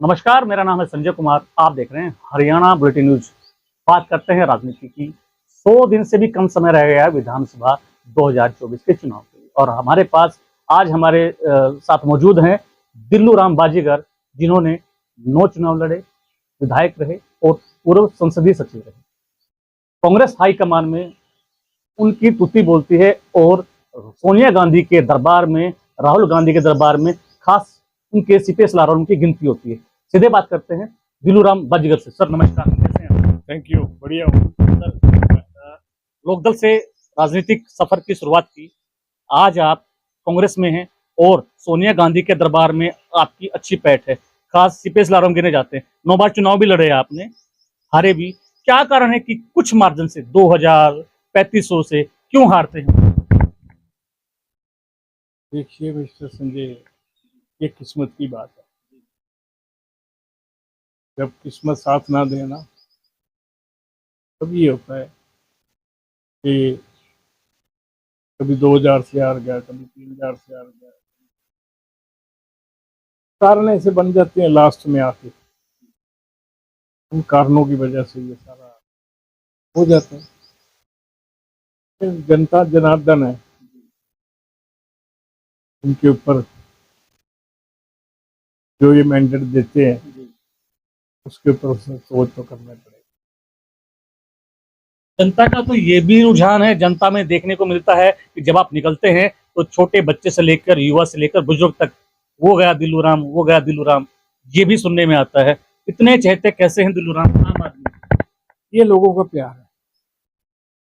नमस्कार, मेरा नाम है संजय कुमार। आप देख रहे हैं हरियाणा बुलेटिन न्यूज। बात करते हैं राजनीति की। 100 दिन से भी कम समय रह गया है विधानसभा 2024 के चुनाव के लिए और हमारे पास आज हमारे साथ मौजूद हैं दिल्लू राम बाजीगर, जिन्होंने 9 चुनाव लड़े, विधायक रहे और पूर्व संसदीय सचिव रहे। कांग्रेस हाईकमान में उनकी तुति बोलती है और सोनिया गांधी के दरबार में, राहुल गांधी के दरबार में खास उनके सिपे सलार और उनकी गिनती होती है। सीधे बात करते हैं दिल्लू राम बाजीगर से। सर नमस्कार, कैसे हैं आप? थैंक यू, बढ़िया हूँ सर, लोकदल से राजनीतिक सफर की शुरुआत की, आज आप कांग्रेस में हैं और सोनिया गांधी के दरबार में आपकी अच्छी पैठ है, खास सिपे सलार गिने जाते हैं। 9 बार चुनाव भी लड़े आपने, हारे भी। क्या कारण है कि कुछ मार्जिन से 2000 3500 से क्यों हारते हैं? देखिए मिस्टर संजय, ये किस्मत की बात है। जब किस्मत साथ ना देना तब ये होता है कि कभी 2000 से हार गया, कभी 3000 से हार गया। कारण ऐसे बन जाते हैं लास्ट में आके, उन कारणों की वजह से ये सारा हो जाता है। फिर जनता जनार्दन है, उनके ऊपर जो ये मैंडेट देते हैं उसके ऊपर उसे सोच तो करना पड़ेगा। जनता का तो ये भी रुझान है, जनता में देखने को मिलता है कि जब आप निकलते हैं तो छोटे बच्चे से लेकर युवा से लेकर बुजुर्ग तक, वो गया दिल्लू राम, वो गया दिल्लू राम, ये भी सुनने में आता है। इतने चहेते कैसे हैं दिल्लू राम आम आदमी? ये लोगों का प्यार है।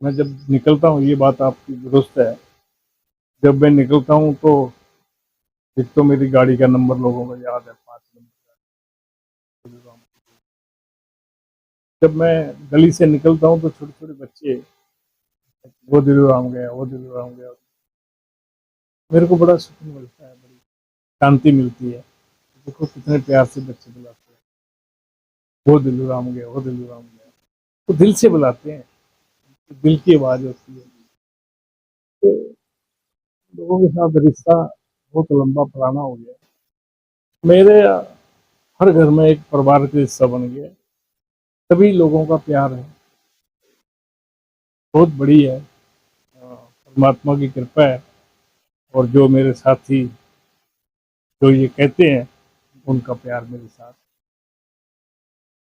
मैं जब निकलता हूँ, ये बात आपकी दुरुस्त है, जब मैं निकलता हूँ तो एक तो मेरी गाड़ी का नंबर लोगों को याद है, 5 नंबर। जब मैं गली से निकलता हूँ तो छोटे छोटे बच्चे, वो दिल्लू राम गया, वो दिल्लू राम गया। मेरे को बड़ा सुकून मिलता है, बड़ी शांति मिलती है। देखो कितने प्यार से बच्चे बुलाते हैं, वो दिल्लू राम गया, वो दिल्लू राम गया। तो दिल से बुलाते हैं, तो दिल की आवाज होती है। तो लोगों के साथ रिश्ता बहुत लंबा पुराना हो गया। मेरे हर घर में एक परिवार का हिस्सा बन गया। सभी लोगों का प्यार है, बहुत बड़ी है। परमात्मा की कृपा है। और जो मेरे साथी जो ये कहते हैं, उनका प्यार मेरे साथ।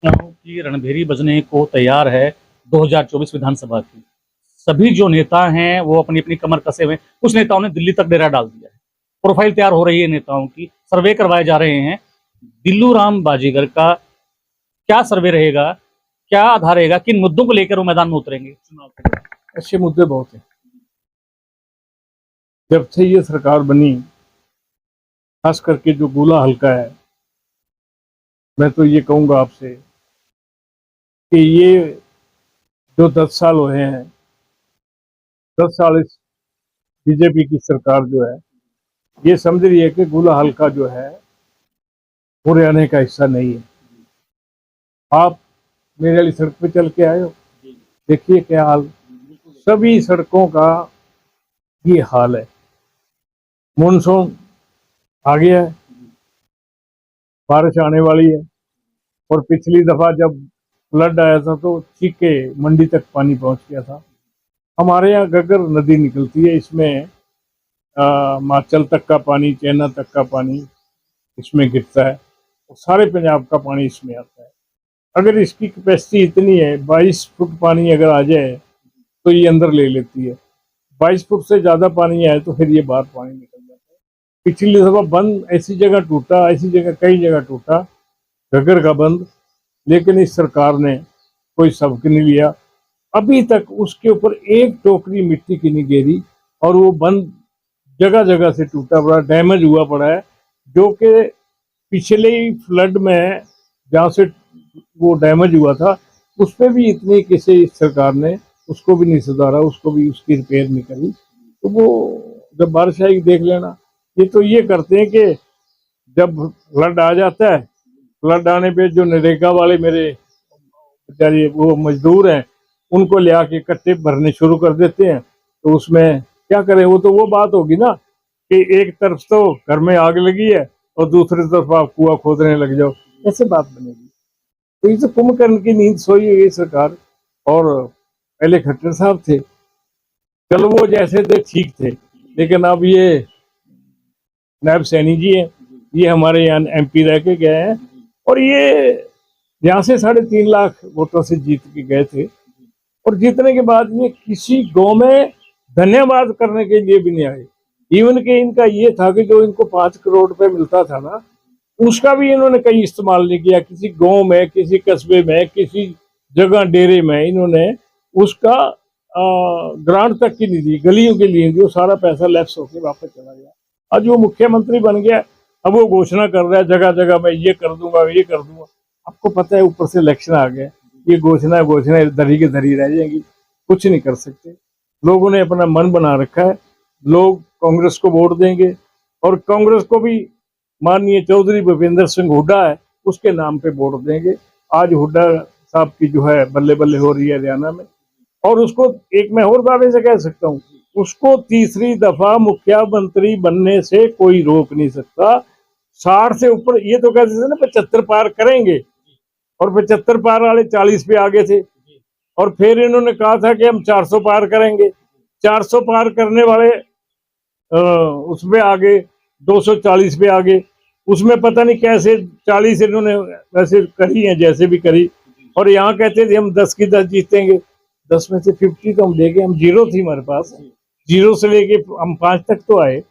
चुनाव की रणभेरी बजने को तैयार है 2024 विधानसभा की। सभी जो नेता हैं वो अपनी अपनी कमर कसे हुए। कुछ नेताओं ने दिल्ली तक डेरा डाल दिया है, प्रोफाइल तैयार हो रही है नेताओं की, सर्वे करवाए जा रहे हैं। दिल्लू राम बाजीगर का क्या सर्वे रहेगा, क्या आधार रहेगा, किन मुद्दों को लेकर वो मैदान में उतरेंगे चुनाव के दौरान? अच्छे मुद्दे बहुत हैं। जब से ये सरकार बनी, खास करके जो गोला हल्का है, मैं तो ये कहूँगा आपसे कि ये जो 10 साल हुए हैं, 10 साल इस बीजेपी की सरकार जो है, ये समझ रही है कि गोला हल्का जो है वो हरियाणा का हिस्सा नहीं है। आप मेरे वाली सड़क पे चल के आए हो, देखिए क्या हाल, सभी सड़कों का ये हाल है। मानसून आ गया है, बारिश आने वाली है। और पिछली दफा जब फ्लड आया था तो चीके मंडी तक पानी पहुंच गया था। हमारे यहाँ घग्गर नदी निकलती है, इसमें हिमाचल तक का पानी, चाइना तक का पानी इसमें गिरता है और सारे पंजाब का पानी इसमें आता है। अगर इसकी कैपेसिटी इतनी है, 22 फुट पानी अगर आ जाए तो ये अंदर ले लेती है। 22 फुट से ज़्यादा पानी आए तो फिर ये बाहर पानी निकल जाता है। पिछली दफा बंद ऐसी जगह टूटा, ऐसी जगह कई जगह टूटा घग्गर का बंद, लेकिन इस सरकार ने कोई सबक नहीं लिया। अभी तक उसके ऊपर एक टोकरी मिट्टी की नहीं गिरी और वो बंद जगह जगह से टूटा पड़ा, डैमेज हुआ पड़ा है। जो कि पिछले ही फ्लड में जहाँ से वो डैमेज हुआ था, उस पर भी इतनी किसी इस सरकार ने उसको भी नहीं सुधारा, उसको भी उसकी रिपेयर नहीं करी। तो वो जब बारिश आएगी देख लेना। ये तो ये करते हैं कि जब फ्लड आ जाता है, फ्लड आने पे जो नरेगा वाले मेरे बेचारे वो मजदूर हैं, उनको ले आके कट्टे भरने शुरू कर देते हैं। तो उसमें क्या करें, वो तो वो बात होगी ना कि एक तरफ तो घर में आग लगी है और दूसरी तरफ आप कुआं खोदने लग जाओ। कैसे बात बनेगी? तो ये तो कुंभकर्ण की नींद सोई है ये सरकार। और पहले खट्टर साहब थे, चलो वो जैसे थे ठीक थे, लेकिन अब ये नायब सैनी जी हैं, ये हमारे यहाँ MP रह के गए हैं, और ये यहाँ से 3.5 लाख वोटों से जीत के गए थे। और जीतने के बाद ये किसी गांव में धन्यवाद करने के लिए भी नहीं आए। इवन के इनका ये था कि जो इनको 5 करोड़ रुपए मिलता था ना, उसका भी इन्होंने कहीं इस्तेमाल नहीं किया। किसी गांव में, किसी कस्बे में, किसी जगह डेरे में इन्होंने उसका ग्रांट तक की नहीं दी, गलियों के लिए जो सारा पैसा लैप्स होकर वापस चला गया। आज वो मुख्यमंत्री बन गया, अब वो घोषणा कर रहा है जगह जगह मैं ये कर दूंगा, ये कर दूंगा। आपको पता है ऊपर से इलेक्शन आ गया, ये घोषणा धरी के धरी रह जाएंगी, कुछ नहीं कर सकते। लोगों ने अपना मन बना रखा है, लोग कांग्रेस को वोट देंगे, और कांग्रेस को भी माननीय चौधरी भूपेंद्र सिंह हुड्डा है उसके नाम पे वोट देंगे। आज हुड्डा साहब की जो है बल्ले बल्ले हो रही है हरियाणा में, और उसको एक मैं और दावे से कह सकता हूँ, उसको तीसरी दफा मुख्यमंत्री बनने से कोई रोक नहीं सकता। 60 से ऊपर, ये तो कहते थे ना 75 पार करेंगे, और 75 पार वाले 40 पे आगे थे, और फिर इन्होंने कहा था कि हम 400 पार करेंगे। 400 पार करने वाले उसमें आगे 240 पे आगे, उसमें पता नहीं कैसे 40 इन्होंने वैसे करी है जैसे भी करी, और यहाँ कहते थे हम 10 की 10 जीतेंगे, 10 में से 50 तो हम देंगे। हम 0 थी हमारे पास, 0 से लेके हम 5 तक तो आए।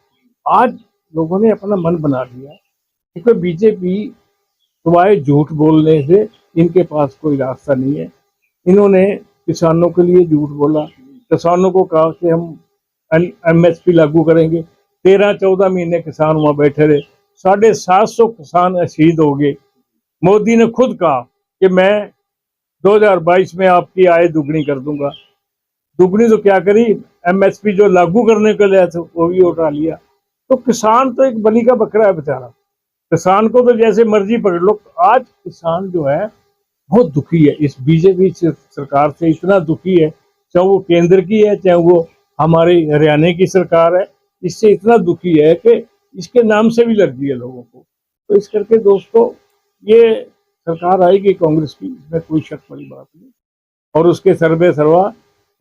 आज लोगों ने अपना मन बना लिया, क्योंकि बीजेपी सुवाए झूठ बोलने से इनके पास कोई रास्ता नहीं है। इन्होंने किसानों के लिए झूठ बोला, किसानों को कहा कि हम MSP लागू करेंगे। 13-14 महीने किसान वहां बैठे रहे, 750 किसान शहीद हो गए। मोदी ने खुद कहा कि मैं 2022 में आपकी आय दुगनी कर दूंगा। दुगनी तो क्या करी, MSP जो लागू करने के लिए था वो भी उठा लिया। तो किसान तो एक बलि का बकरा है बेचारा, किसान को तो जैसे मर्जी पकड़ लो। आज किसान जो है बहुत दुखी है, इस बीजेपी सरकार से इतना दुखी है, चाहे वो केंद्र की है चाहे वो हमारे हरियाणा की सरकार है, इससे इतना दुखी है कि इसके नाम से भी लगती है लोगों को। तो इस करके दोस्तों, ये सरकार आएगी कांग्रेस की, इसमें कोई शक वाली बात नहीं, और उसके सर्वे सर्वा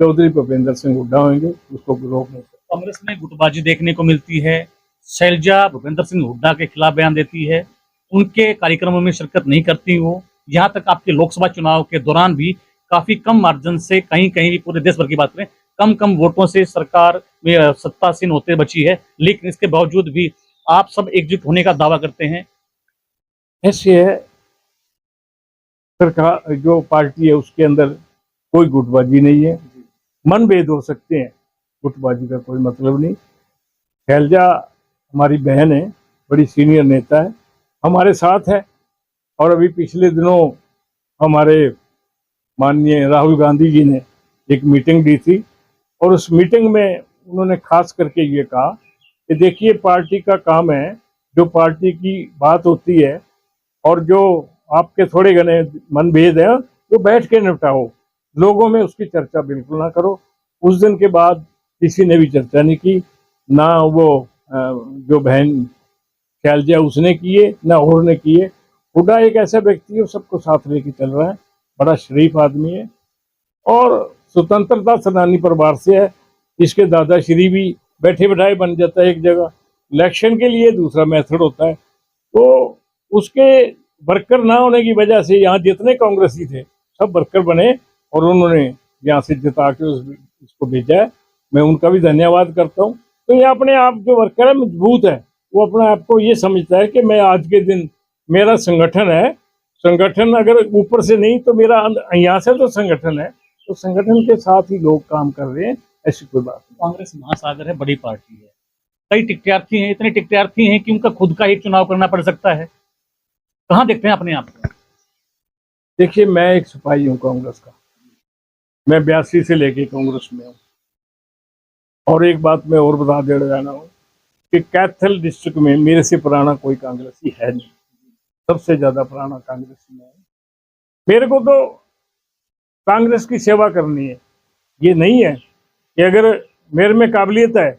चौधरी भूपेंद्र सिंह हुड्डा होंगे, उसको रोक नहीं सकते। कांग्रेस में गुटबाजी देखने को मिलती है। शैलजा भूपेंद्र सिंह हुड्डा के खिलाफ बयान देती है, उनके कार्यक्रमों में शिरकत नहीं करती वो। यहाँ तक आपके लोकसभा चुनाव के दौरान भी काफी कम मार्जिन से, कहीं कहीं पूरे देश भर की बात करें, कम कम वोटों से सरकार में सत्तासीन होते बची है। लेकिन इसके बावजूद भी आप सब एकजुट होने का दावा करते हैं। ऐसे है, सरकार जो पार्टी है उसके अंदर कोई गुटबाजी नहीं है। मनभेद हो सकते हैं, गुटबाजी का कोई मतलब नहीं। शैलजा हमारी बहन है, बड़ी सीनियर नेता है, हमारे साथ है। और अभी पिछले दिनों हमारे माननीय राहुल गांधी जी ने एक मीटिंग दी थी, और उस मीटिंग में उन्होंने खास करके ये कहा कि देखिए, पार्टी का काम है, जो पार्टी की बात होती है और जो आपके थोड़े घने मनभेद है वो बैठ के निपटाओ, लोगों में उसकी चर्चा बिल्कुल ना करो। उस दिन के बाद किसी ने भी चर्चा नहीं की, ना वो जो बहन शैलजा उसने किए, ना और ने किए। हुड्डा एक ऐसा व्यक्ति है, सबको साथ लेके चल रहा है, बड़ा शरीफ आदमी है, और स्वतंत्रता सेनानी परिवार से है। इसके दादाश्री भी बैठे बैठाए बन जाता है एक जगह, इलेक्शन के लिए दूसरा मेथड होता है। तो उसके वर्कर ना होने की वजह से यहाँ जितने कांग्रेसी थे सब वर्कर बने, और उन्होंने यहाँ से जिता के उसको भेजा है। मैं उनका भी धन्यवाद करता हूँ। तो ये अपने आप जो वर्कर है मजबूत है, वो अपने आप को ये समझता है कि मैं आज के दिन मेरा संगठन है, संगठन अगर ऊपर से नहीं तो मेरा यहाँ से तो संगठन है, तो संगठन के साथ ही लोग काम कर रहे हैं, ऐसी कोई बात नहीं। कांग्रेस महासागर है, बड़ी पार्टी है, कई टिकटार्थी हैं, इतने टिकटार्थी हैं कि उनका खुद का ही चुनाव करना पड़ सकता है। कहाँ देखते हैं अपने आप को? देखिए, मैं एक सिपाही हूँ कांग्रेस का, मैं 82 से लेके कांग्रेस में हूँ। और एक बात मैं और बता दे रहा हूँ कि कैथल डिस्ट्रिक्ट में मेरे से पुराना कोई कांग्रेसी है नहीं, सबसे ज्यादा पुराना कांग्रेसी में है। मेरे को तो कांग्रेस की सेवा करनी है, ये नहीं है कि अगर मेरे में काबिलियत है,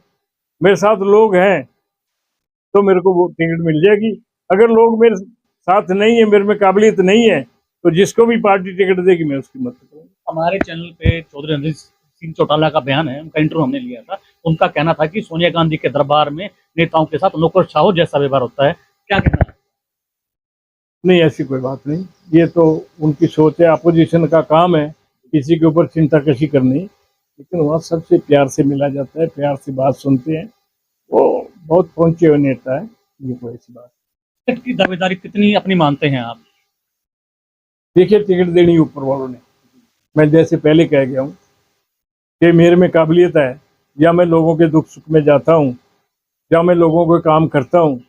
मेरे साथ लोग हैं, तो मेरे को वो टिकट मिल जाएगी। अगर लोग मेरे साथ नहीं है, मेरे में काबिलियत नहीं है, तो जिसको भी पार्टी टिकट देगी मैं उसकी मदद करूंगा। हमारे चैनल पे चौधरी रणजीत सिंह चौटाला का बयान है, उनका इंटरव्यू हमने लिया था। उनका कहना था कि सोनिया गांधी के दरबार में नेताओं के साथ नौकरशाहों जैसा व्यवहार होता है। क्या कहना है? नहीं, ऐसी कोई बात नहीं, ये तो उनकी सोच है, अपोजिशन का काम है किसी के ऊपर चिंता कशी करनी, लेकिन वहाँ सबसे प्यार से मिला जाता है, प्यार से बात सुनते हैं, वो बहुत पहुंचे हुए नेता है, ये कोई ऐसी बात। टिकट की दावेदारी कितनी अपनी मानते हैं आप? देखिए, टिकट देनी ऊपर वालों ने, मैं जैसे पहले कह गया हूँ कि मेरे में काबिलियत है, या मैं लोगों के दुख सुख में जाता हूँ, या मैं लोगों को काम करता हूँ,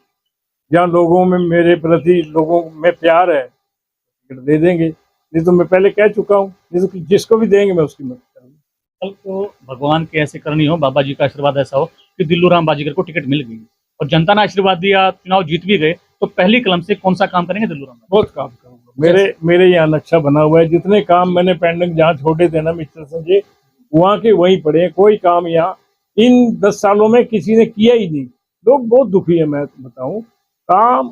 या लोगों में मेरे प्रति लोगों में प्यार है, टिकट दे देंगे। नहीं तो मैं पहले कह चुका हूँ, नहीं तो जिसको भी देंगे मैं उसकी मदद करूँगा। कल को भगवान की ऐसी करनी हो, बाबा जी का आशीर्वाद ऐसा हो कि दिल्लू राम बाजीगर को टिकट मिल गई और जनता ने आशीर्वाद दिया, चुनाव जीत भी गए, तो पहली कलम से कौन सा काम करेंगे दिल्लू राम? बहुत काम करूँगा, मेरे यहाँ नक्शा बना हुआ है, जितने काम मैंने पेंडिंग जहाँ छोड़े थे ना मिस्टर संजय, वहाँ के वहीं पड़े हैं, कोई काम यहाँ इन 10 सालों में किसी ने किया ही नहीं। लोग बहुत दुखी है, मैं बताऊं, काम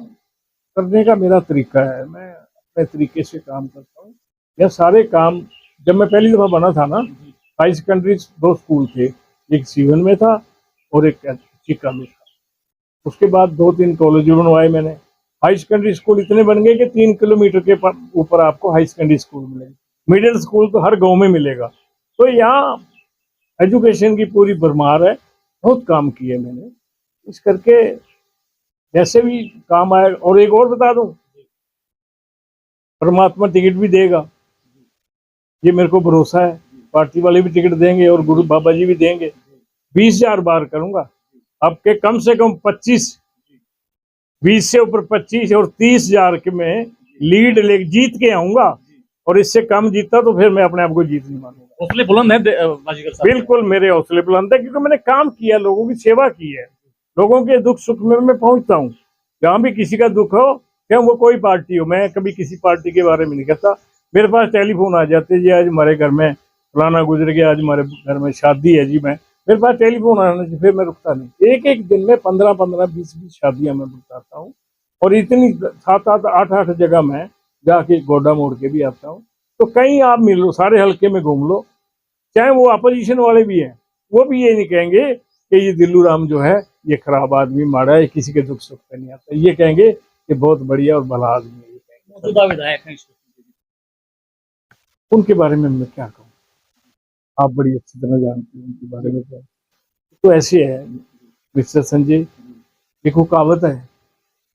करने का मेरा तरीका है, मैं अपने तरीके से काम करता हूँ। यह सारे काम, जब मैं पहली दफा बना था ना, हाई सेकेंडरी 2 स्कूल थे, एक सीवन में था और एक चिक्का में था। उसके बाद 2-3 कॉलेज बनवाए मैंने। हाई सेकेंडरी स्कूल इतने बन गए कि 3 किलोमीटर के ऊपर आपको हाई सेकेंडरी स्कूल मिलेगा, मिडिल स्कूल तो हर गांव में मिलेगा। तो यहाँ एजुकेशन की पूरी भरमार है, बहुत काम किए मैंने, इस करके जैसे भी काम आए। और एक और बता दूं, परमात्मा टिकट भी देगा, ये मेरे को भरोसा है, पार्टी वाले भी टिकट देंगे और गुरु बाबा जी भी देंगे। 20,000 बार करूंगा, अब के कम से कम 20 से ऊपर 25 और 30,000 के में लीड ले जीत के आऊंगा, और इससे कम जीता तो फिर मैं अपने आप को जीत नहीं मानूंगा। हौसले बुलंद है बाजीगर साहब। बिल्कुल मेरे हौसले बुलंद है, क्योंकि मैंने काम किया, लोगों की सेवा की है, लोगों के दुख सुख में मैं पहुंचता हूँ। जहाँ भी किसी का दुख हो, क्या वो कोई पार्टी हो, मैं कभी किसी पार्टी के बारे में नहीं कहता। मेरे पास टेलीफोन आ जाते जी, आज हमारे घर में फलाना गुजर गया, आज हमारे घर में शादी है जी, मेरे पास टेलीफोन आना चाहिए, फिर मैं रुकता नहीं। एक एक दिन में 15-15, 20-20 शादियां मैं बताता हूँ, और इतनी 7-7, 8-8 जगह मैं जाके गोडा मोड़ के भी आता हूँ। तो कहीं आप मिल लो, सारे हल्के में घूम लो, चाहे वो अपोजिशन वाले भी हैं, वो भी ये नहीं कहेंगे कि ये दिल्लू राम जो है ये खराब आदमी, माड़ा है, किसी के दुख सुख पे नहीं आता, ये कहेंगे कि बहुत बढ़िया और भला आदमी है, ये कहेंगे। मौजूदा विधायक हैं इस वक्त। उनके बारे में मैं क्या कहूँ, आप बड़ी अच्छी तरह जानते हैं उनके बारे में। क्या तो ऐसे है मिस्टर संजय, देखो कहावत है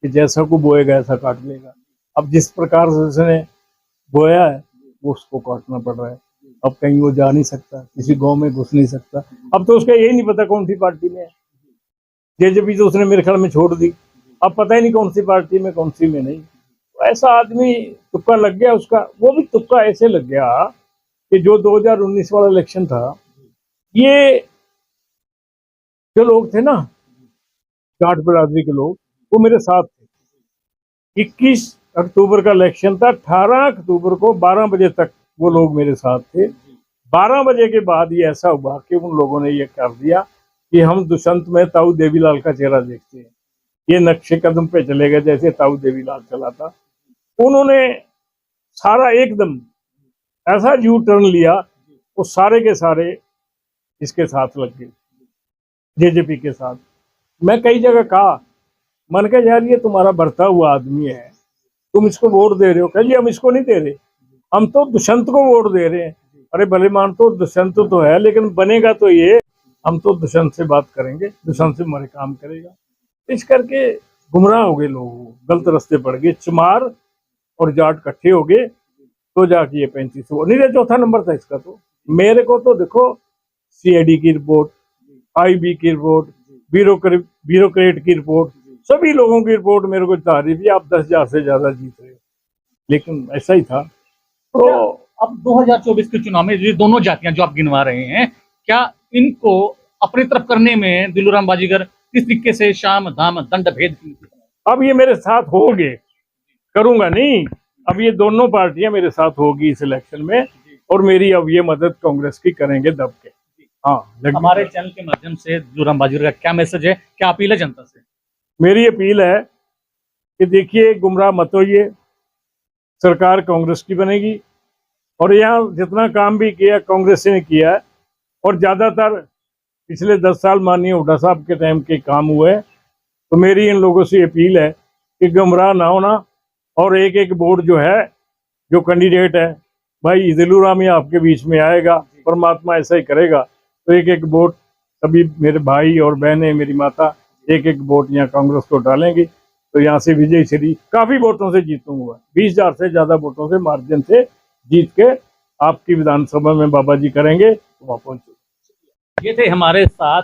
कि जैसा को बोएगा ऐसा काट लेगा। अब जिस प्रकार से उसने बोया है वो उसको काटना पड़ रहा है। अब कहीं वो जा नहीं सकता, किसी गांव में घुस नहीं सकता। अब तो उसका यही नहीं पता कौन सी पार्टी में है, जेजेपी तो उसने मेरे ख्याल में छोड़ दी, अब पता ही नहीं कौन सी पार्टी में कौन सी में नहीं। तो ऐसा आदमी तुक्का लग गया उसका, वो भी तुक्का ऐसे लग गया कि जो 2019 वाला इलेक्शन था, ये जो लोग थे ना जाट बिरादरी के लोग, वो मेरे साथ थे। 21 अक्टूबर का इलेक्शन था, 18 अक्टूबर को 12 बजे तक वो लोग मेरे साथ थे। 12 बजे के बाद ये ऐसा हुआ कि उन लोगों ने ये कर दिया कि हम दुष्यंत में ताऊ देवीलाल का चेहरा देखते हैं, ये नक्शे कदम पे चले गए जैसे ताऊ देवीलाल चला था। उन्होंने सारा एकदम ऐसा यू टर्न लिया, वो सारे के सारे इसके साथ लग गए, जेजेपी के साथ। मैं कई जगह कहा, मन के यार ये तुम्हारा बढ़ता हुआ आदमी है, तुम इसको वोट दे रहे हो। कह जी हम इसको नहीं दे रहे, हम तो दुष्यंत को वोट दे रहे हैं। अरे भले मान तो दुष्यंत तो है, लेकिन बनेगा तो ये, हम तो दुष्यंत से बात करेंगे, दुष्यंत से हमारे काम करेगा। इस करके गुमराह हो गए लोग, गलत रास्ते पड़ गए, चमार और जाट इकट्ठे हो गए, तो जाके ये 35 नहीं रहे। चौथा नंबर था इसका। तो मेरे को तो देखो सीआईडी की रिपोर्ट, आईबी की रिपोर्ट, ब्यूरोक्रेट की रिपोर्ट, सभी लोगों की रिपोर्ट मेरे को बता रही थी आप 10,000 से ज्यादा जीत रहे हो, लेकिन ऐसा ही था। तो अब 2024 के चुनाव में ये दोनों जातियां जो आप गिनवा रहे हैं, क्या इनको अपनी तरफ करने में दिल्लू राम बाजीगर किस तरीके से शाम दाम दंड भेद अब ये मेरे साथ होंगे, करूंगा नहीं, अब ये दोनों पार्टियां मेरे साथ होगी इस इलेक्शन में, और मेरी अब ये मदद कांग्रेस की करेंगे दब के। हाँ, हमारे चैनल के माध्यम से दिल्लू राम बाजीगर का क्या मैसेज है, क्या अपील है जनता से? मेरी अपील है कि देखिए गुमराह मत होइए, सरकार कांग्रेस की बनेगी और यहाँ जितना काम भी किया कांग्रेस ने किया है और ज़्यादातर पिछले 10 साल माननीय हुड्डा साहब के टाइम के काम हुए। तो मेरी इन लोगों से अपील है कि गुमराह ना होना और एक एक वोट जो है, जो कैंडिडेट है, भाई दिलूराम ही आपके बीच में आएगा, परमात्मा ऐसा ही करेगा। तो एक एक वोट सभी मेरे भाई और बहनें, मेरी माता एक एक वोट यहाँ कांग्रेस को डालेंगी। तो यहाँ से विजय श्री काफी वोटों से जीतूंगा, 20,000 से ज्यादा वोटों से मार्जिन से जीत के आपकी विधानसभा में बाबा जी करेंगे तो वहाँ पहुंचे। ये थे हमारे साथ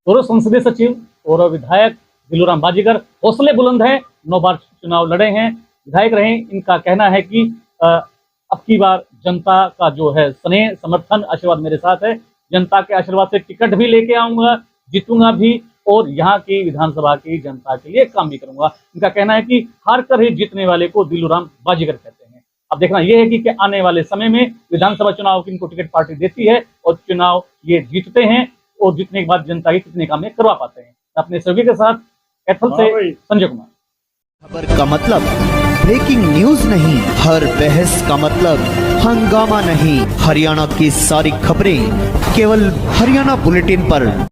पूर्व संसदीय सचिव और विधायक दिलूराम बाजीगर। हौसले बुलंद हैं, 9 बार चुनाव लड़े हैं, विधायक रहे। इनका कहना है कि अब की बार जनता का जो है स्नेह, समर्थन, आशीर्वाद मेरे साथ है। जनता के आशीर्वाद से टिकट भी लेके आऊंगा, जीतूंगा भी और यहाँ की विधानसभा की जनता के लिए काम भी करूंगा। इनका कहना है कि हार कर ही जीतने वाले को दिलूराम बाजीगर कहते हैं। अब देखना यह है कि आने वाले समय में विधानसभा चुनाव की इनको टिकट पार्टी देती है और चुनाव ये जीतते हैं और जीतने के बाद जनता के कितने काम करवा पाते हैं। अपने सहयोगी के साथ कैथल से संजय कुमार। खबर का मतलब ब्रेकिंग न्यूज नहीं, हर बहस का मतलब हंगामा नहीं। हरियाणा की सारी खबरें केवल हरियाणा बुलेटिन पर।